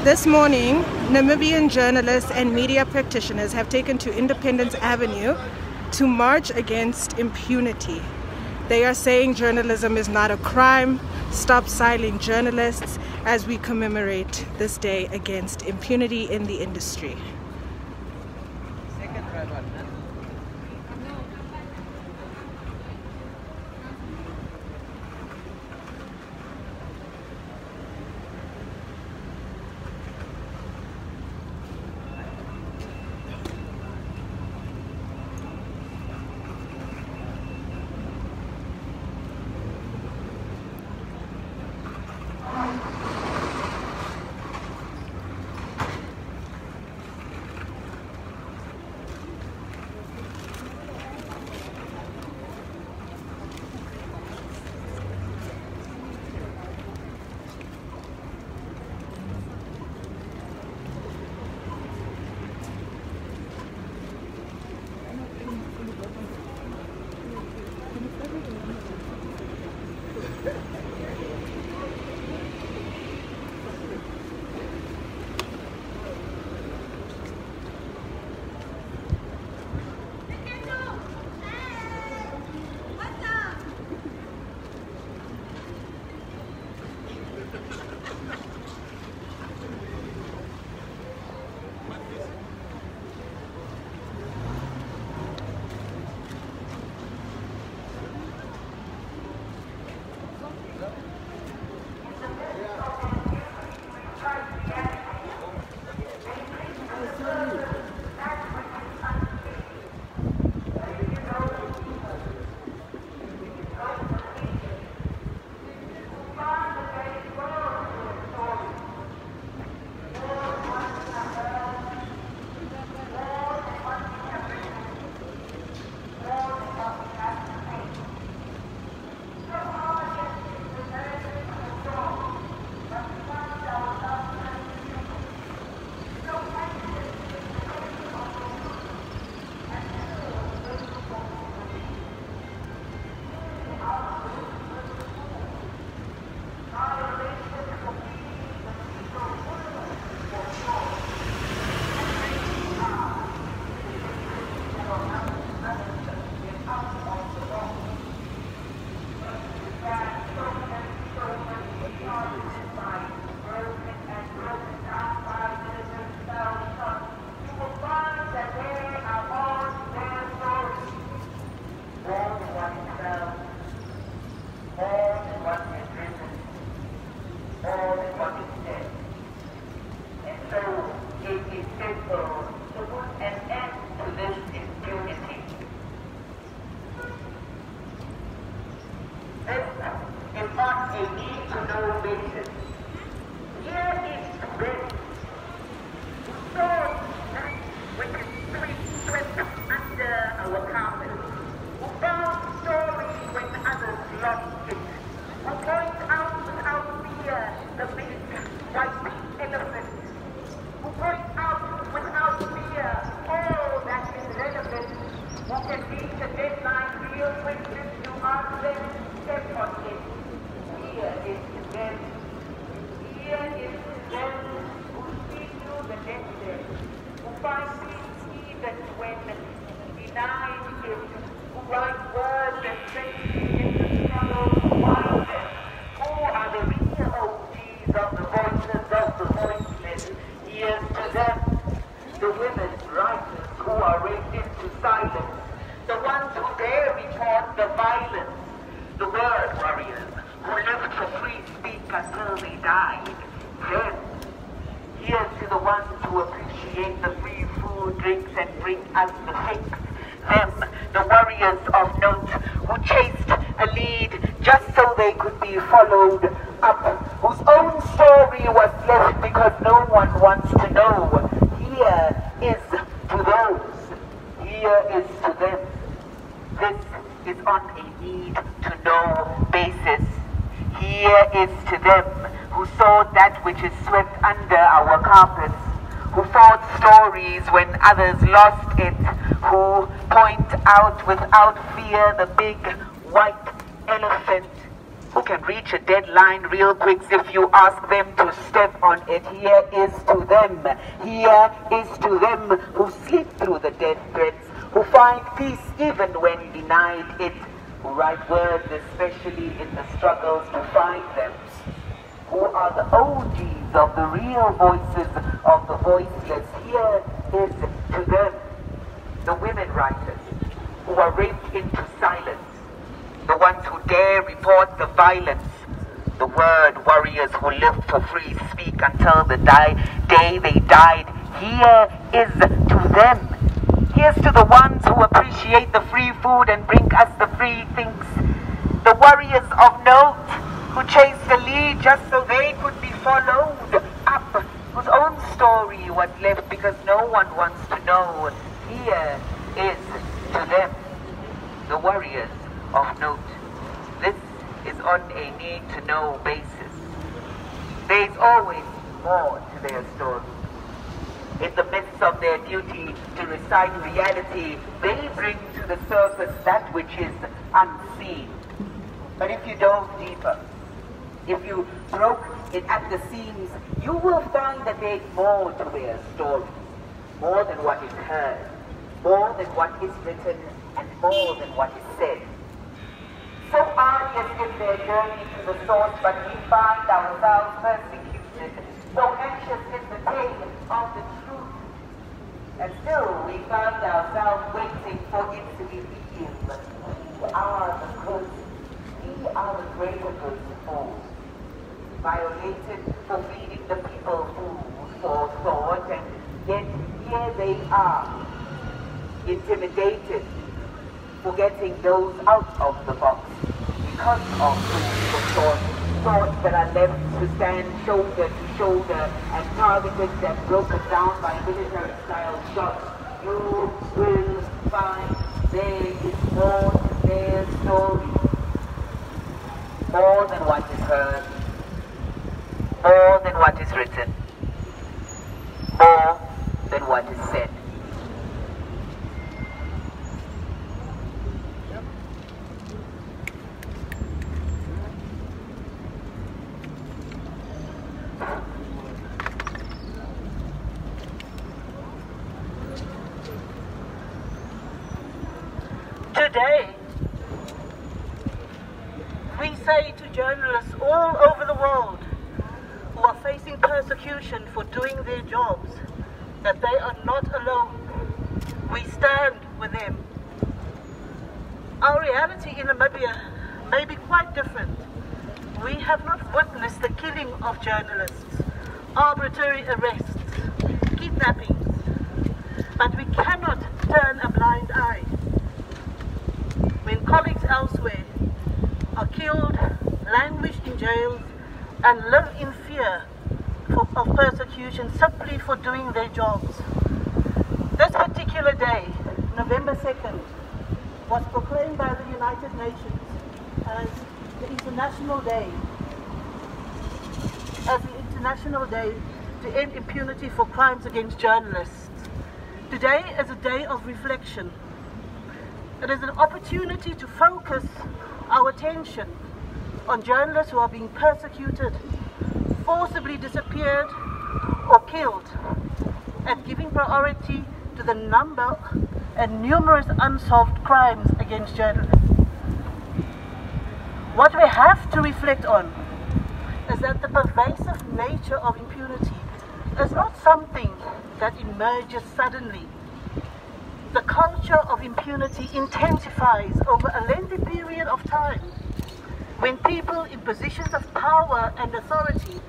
This morning, Namibian journalists and media practitioners have taken to Independence Avenue to march against impunity. They are saying journalism is not a crime. Stop silencing journalists as we commemorate this day against impunity in the industry. Followed up, whose own story was left because no one wants to know. Here is to those, here is to them. This is on a need-to-know basis. Here is to them who saw that which is swept under our carpets, who fought stories when others lost it, who point out without fear the big white elephant who can reach a deadline real quick if you ask them to step on it. Here is to them. Here is to them who sleep through the death threats, who find peace even when denied it, who write words especially in the struggles to find them, who are the OGs of the real voices of the voiceless. Here is to them, the women writers who are raped into silence, the ones who dare report the violence, the word warriors who lived for free speak until the day they died. Here is to them. Here's to the ones who appreciate the free food and bring us the free things, the warriors of note who chased the lead just so they could be followed up, whose own story was left because no one wants to know. Here is to them, the warriors of note. This is on a need-to-know basis. There's always more to their story. In the midst of their duty to recite reality, they bring to the surface that which is unseen. But if you dove deeper, if you broke it at the seams, you will find that there's more to their story, more than what is heard, more than what is written, and more than what is said. So arduous is their journey to the source, but we find ourselves persecuted. So anxious is the tale of the truth, and still we find ourselves waiting for it to be revealed. We are the good, we are the greater good fools, violated for feeding the people food for thought, and yet here they are, intimidated, forgetting those out of the box because of food for thought. Thoughts that are left to stand shoulder to shoulder and targeted and broken down by military-style shots. You will find there is more to their story, more than what is heard, more than what is written, more than what is said. Today, we say to journalists all over the world who are facing persecution for doing their jobs that they are not alone. We stand with them. Our reality in Namibia may be quite different. We have not witnessed the killing of journalists, arbitrary arrests, kidnappings, but we cannot turn a blind eye. When colleagues elsewhere are killed, languish in jails, and live in fear of persecution simply for doing their jobs. This particular day, November 2nd, was proclaimed by the United Nations as the International Day to end impunity for crimes against journalists. Today is a day of reflection. It is an opportunity to focus our attention on journalists who are being persecuted, forcibly disappeared or killed, and giving priority to the number and numerous unsolved crimes against journalists. What we have to reflect on is that the pervasive nature of impunity is not something that emerges suddenly. The culture of impunity intensifies over a lengthy period of time when people in positions of power and authority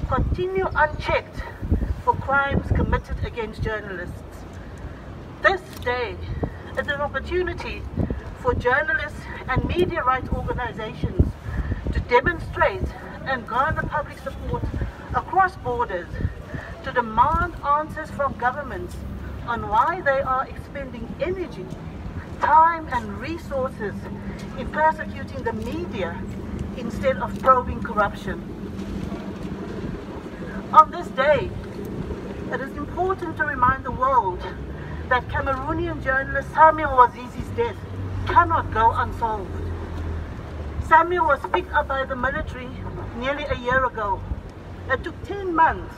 continue unchecked for crimes committed against journalists. This day is an opportunity for journalists and media rights organizations to demonstrate and garner public support across borders, to demand answers from governments on why they are expending energy, time and resources in persecuting the media instead of probing corruption. On this day, it is important to remind the world that Cameroonian journalist Samuel Wazizi's death cannot go unsolved. Samuel was picked up by the military nearly a year ago. It took 10 months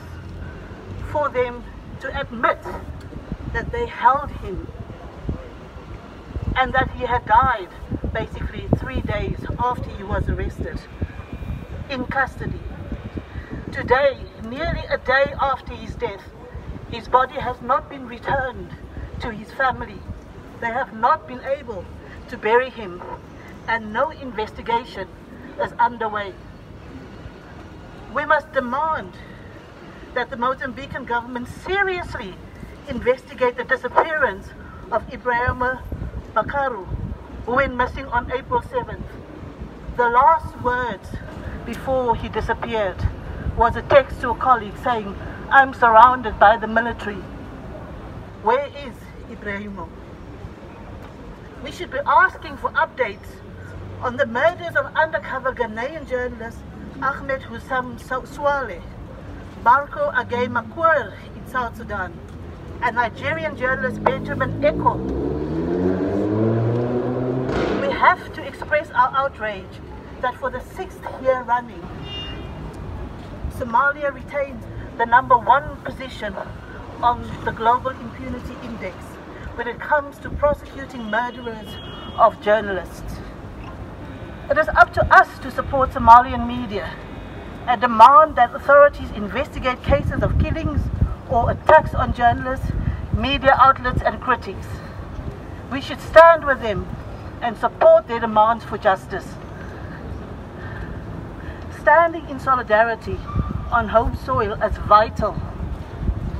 for them to admit that they held him and that he had died basically 3 days after he was arrested in custody. Today, nearly a day after his death, his body has not been returned to his family. They have not been able to bury him, and no investigation is underway. We must demand that the Mozambican government seriously investigate the disappearance of Ibrahim Bakaru, who went missing on April 7th. The last words before he disappeared was a text to a colleague saying, "I'm surrounded by the military. Where is Ibrahim?" We should be asking for updates on the murders of undercover Ghanaian journalist Ahmed Hussam Swale, Barko Agay Makur in South Sudan, and Nigerian journalist Benjamin Eko. We have to express our outrage that for the 6th year running, Somalia retains the #1 position on the Global Impunity Index when it comes to prosecuting murderers of journalists. It is up to us to support Somalian media and demand that authorities investigate cases of killings or attacks on journalists, media outlets and critics. We should stand with them and support their demands for justice. Standing in solidarity on home soil is vital,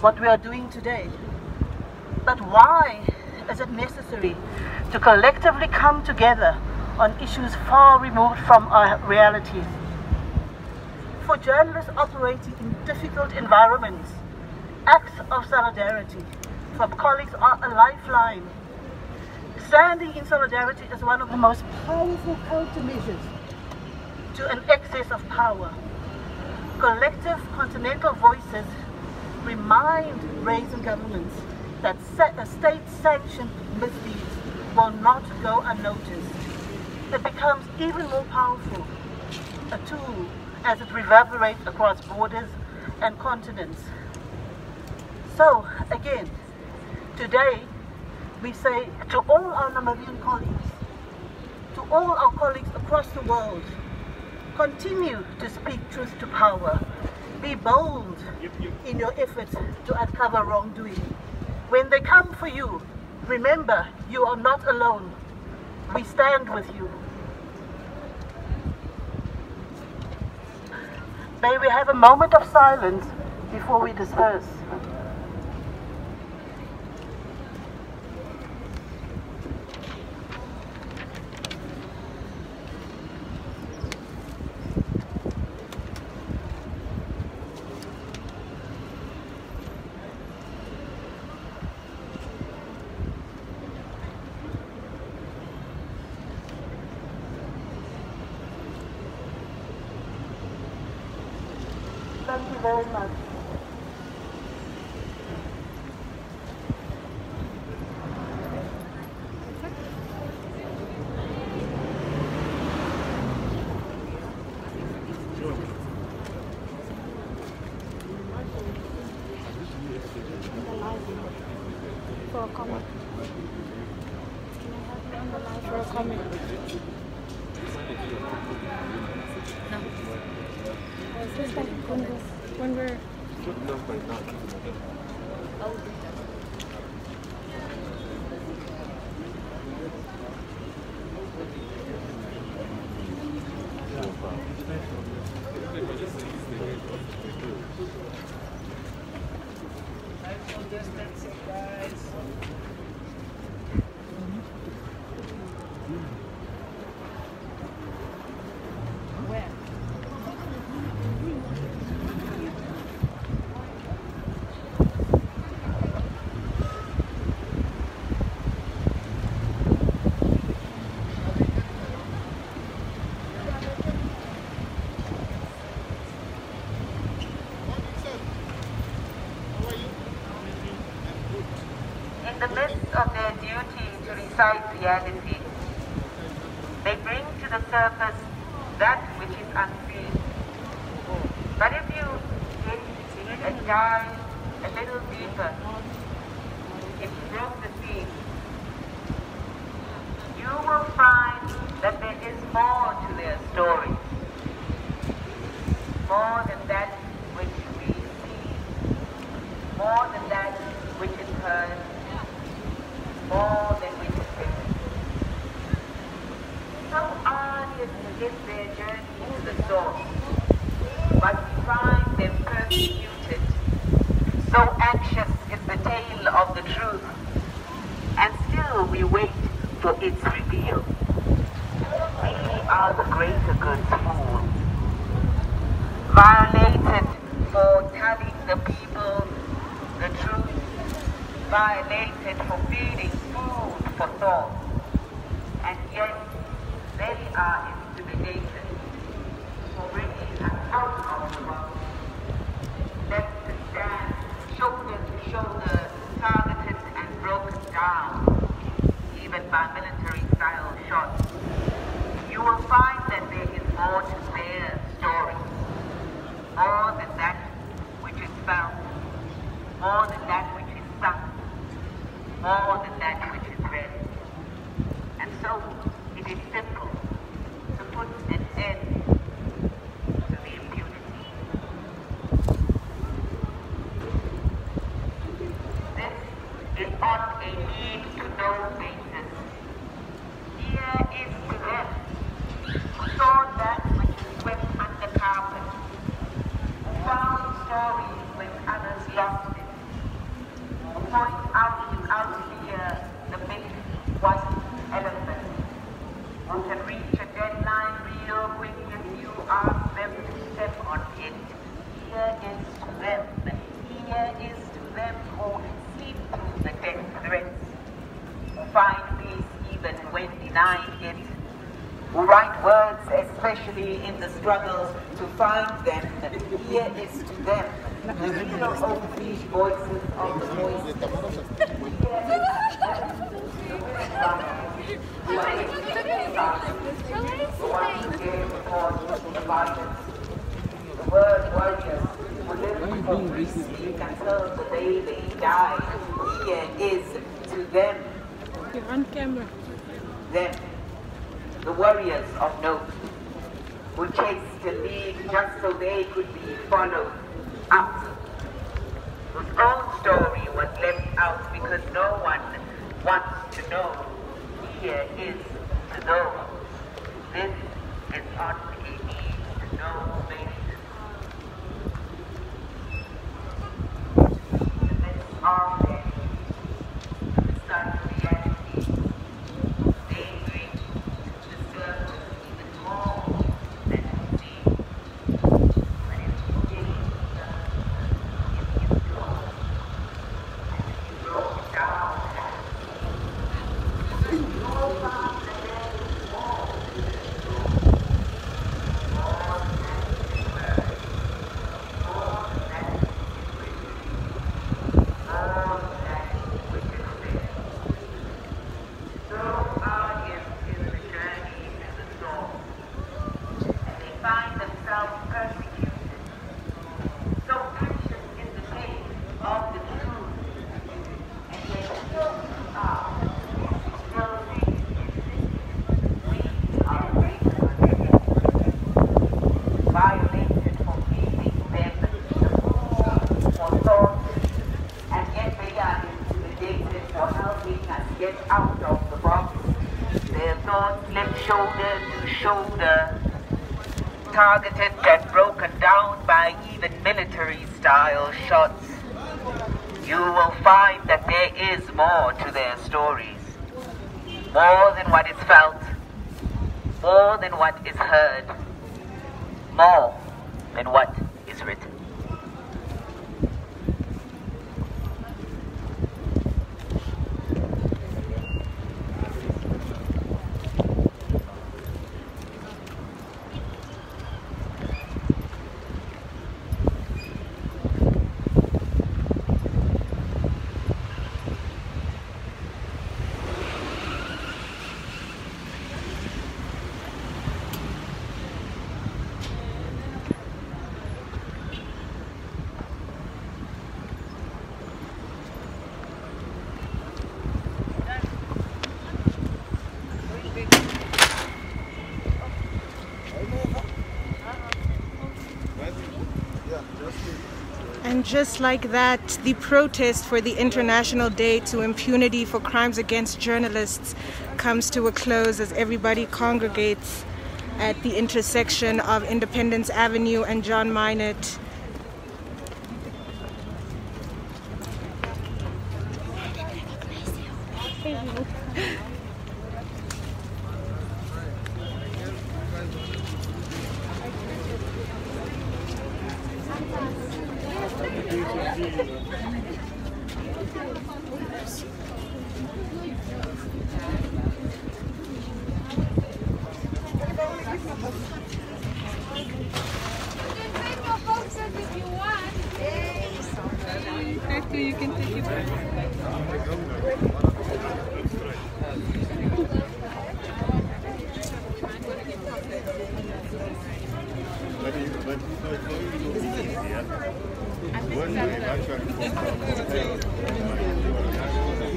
what we are doing today. But why is it necessary to collectively come together on issues far removed from our realities? For journalists operating in difficult environments, acts of solidarity from colleagues are a lifeline. Standing in solidarity is one of the most powerful countermeasures to an excess of power. Collective continental voices remind brazen governments that state-sanctioned misdeeds will not go unnoticed. It becomes even more powerful, a tool as it reverberates across borders and continents. So, again, today we say to all our Namibian colleagues, to all our colleagues across the world, continue to speak truth to power. Be bold in your efforts to uncover wrongdoing. When they come for you, remember you are not alone. We stand with you. May we have a moment of silence before we disperse. Thank you very much. For a comment. Can I have you on the line for a comment? No. It's just like when we're... In the midst of their duty to recite reality, they bring to the surface that which is unseen. But if you dig and dive a little deeper into the sea, you will find that there is more to their story. More than that which we see, more than that which is heard, more than which is written. So arduous is their journey to the source, but we find them persecuted. So anxious is the tale of the truth, and still we wait for its reveal. We are the greater good's fools, violated for telling the people the truth, violated for feeding food for thought, and yet they are intimidated for bringing us out of the world, left to stand shoulder to shoulder, targeted and broken down, even by military-style shots. You will find that there is more to their story. More than that which is felt, more than that which is sung, more than that which is read. And so it is simple to put an end to the impunity. This is on a need-to-know basis. Here is to them who saw that which is swept under carpet, found stories when others lost it, who point out without fear the big white elephant, who can reach a deadline real quick if you ask them to step on it. Here is to them. Here is to them who sleep through the death threats, who find peace even when denied it, who write words especially in the struggles to find them. Here is to them the real open voices of the voiceless. The word warriors who live for peace until the day they die. Here is to them. You're on camera. Them, the warriors of note, who chased the lead just so they could be followed up, whose own story was left out because no one wants to know. Here is to know. This is on a need to know basis. Let's all get to start reality. Daybreak to the surface even more than you see. But it's beginning if you go and you broke down. You will find that there is more to the story. More than that which is heard. More than that which is written. More than that which is said. So arduous is the journey to the soul, and they find themselves persecuted. So anxious is the pain of the truth, and yet still we are, still think we are violated for giving them the food for thought, and yet they are intimidated for helping us get out of the box. Their thoughts left shoulder to shoulder, targeted and broken down by even military-style shots. You will find that there is more to their stories, more than what is felt, more than what is heard, more than what is written. And just like that, the protest for the International Day to Impunity for Crimes Against Journalists comes to a close as everybody congregates at the intersection of Independence Avenue and John Minot. You can take it back.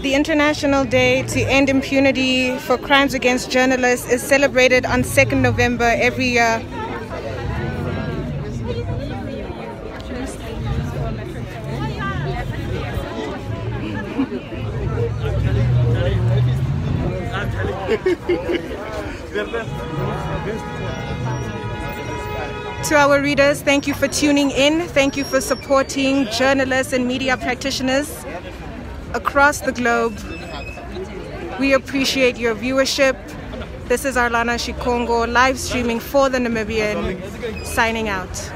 The International Day to End Impunity for Crimes Against Journalists is celebrated on 2nd November every year. To our readers, thank you for tuning in. Thank you for supporting journalists and media practitioners across the globe. We appreciate your viewership. This is Arlana Shikongo live streaming for the Namibian, signing out.